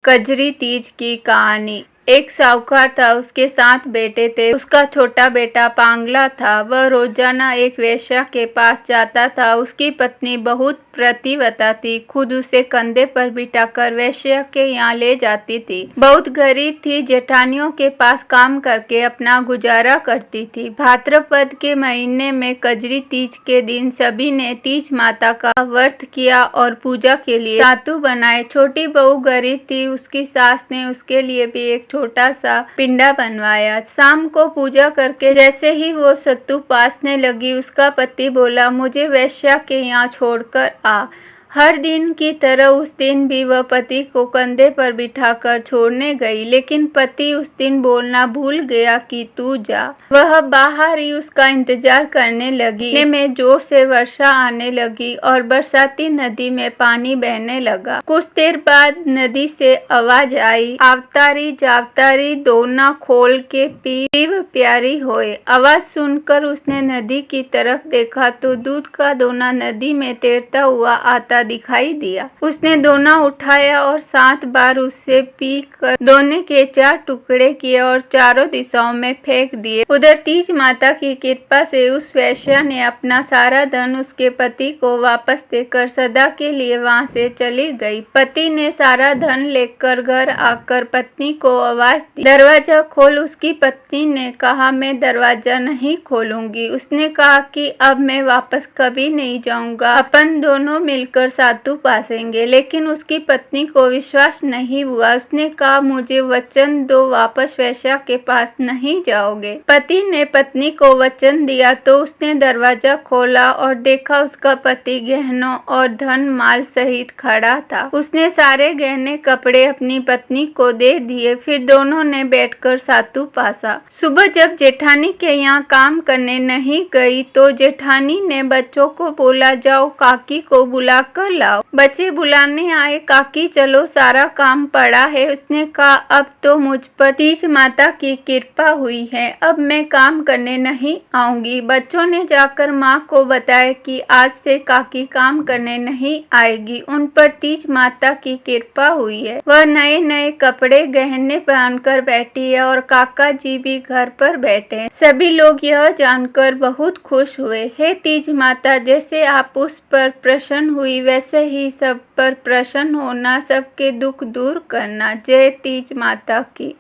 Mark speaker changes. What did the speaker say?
Speaker 1: कजरी तीज की कहानी। एक साहूकार था, उसके 7 बेटे थे। उसका छोटा बेटा पांगला था। वह रोजाना एक वेश्या के पास जाता था। उसकी पत्नी बहुत प्रतिव्रता थी, खुद उसे कंधे पर बिठाकर वेश्या के यहाँ ले जाती थी। बहुत गरीब थी, जेठानियों के पास काम करके अपना गुजारा करती थी। भाद्रपद के महीने में कजरी तीज के दिन सभी ने तीज माता का व्रत किया और पूजा के लिए सातु बनाए। छोटी बहू गरीब थी, उसकी सास ने उसके लिए भी एक छोटा सा पिंडा बनवाया। शाम को पूजा करके जैसे ही वो सत्तू पासने लगी, उसका पति बोला, मुझे वेश्या के यहाँ छोड़कर आ। हर दिन की तरह उस दिन भी वह पति को कंधे पर बिठाकर छोड़ने गई, लेकिन पति उस दिन बोलना भूल गया कि तू जा। वह बाहर ही उसका इंतजार करने लगी। इतने में जोर से वर्षा आने लगी और बरसाती नदी में पानी बहने लगा। कुछ देर बाद नदी से आवाज आई, आवतारी जावतारी दोना खोल के पी, शिव प्यारी होए। आवाज सुनकर उसने नदी की तरफ देखा तो दूध का दोना नदी में तैरता हुआ आता दिखाई दिया। उसने दोना उठाया और 7 बार उससे पी कर दोने के 4 टुकड़े किए और चारों दिशाओं में फेंक दिए। उधर तीज माता की कृपा से उस वेश्या ने अपना सारा धन उसके पति को वापस देकर सदा के लिए वहां से चली गई। पति ने सारा धन लेकर घर आकर पत्नी को आवाज दी, दरवाजा खोल। उसकी पत्नी ने कहा, मैं दरवाजा नहीं खोलूंगी। उसने कहा कि अब मैं वापस कभी नहीं जाऊंगा, अपन दोनों मिलकर सातु पासेंगे। लेकिन उसकी पत्नी को विश्वास नहीं हुआ। उसने कहा, मुझे वचन दो, वापस वेश्या के पास नहीं जाओगे। पति ने पत्नी को वचन दिया तो उसने दरवाजा खोला और देखा उसका पति गहनों और धन माल सहित खड़ा था। उसने सारे गहने कपड़े अपनी पत्नी को दे दिए। फिर दोनों ने बैठकर सातु पासा। सुबह जब जेठानी के यहाँ काम करने नहीं गई तो जेठानी ने बच्चों को बोला, जाओ काकी को बुला कर लाओ। बच्चे बुलाने आए, काकी चलो सारा काम पड़ा है। उसने कहा, अब तो मुझ पर तीज माता की कृपा हुई है, अब मैं काम करने नहीं आऊंगी। बच्चों ने जाकर माँ को बताया कि आज से काकी काम करने नहीं आएगी, उन पर तीज माता की कृपा हुई है। वह नए नए कपड़े गहने पहनकर बैठी है और काका जी भी घर पर बैठे। सभी लोग यह जानकर बहुत खुश हुए। हे तीज माता, जैसे आप उस पर प्रसन्न हुई वैसे ही सब पर प्रसन्न होना, सबके दुख दूर करना। जय तीज माता की।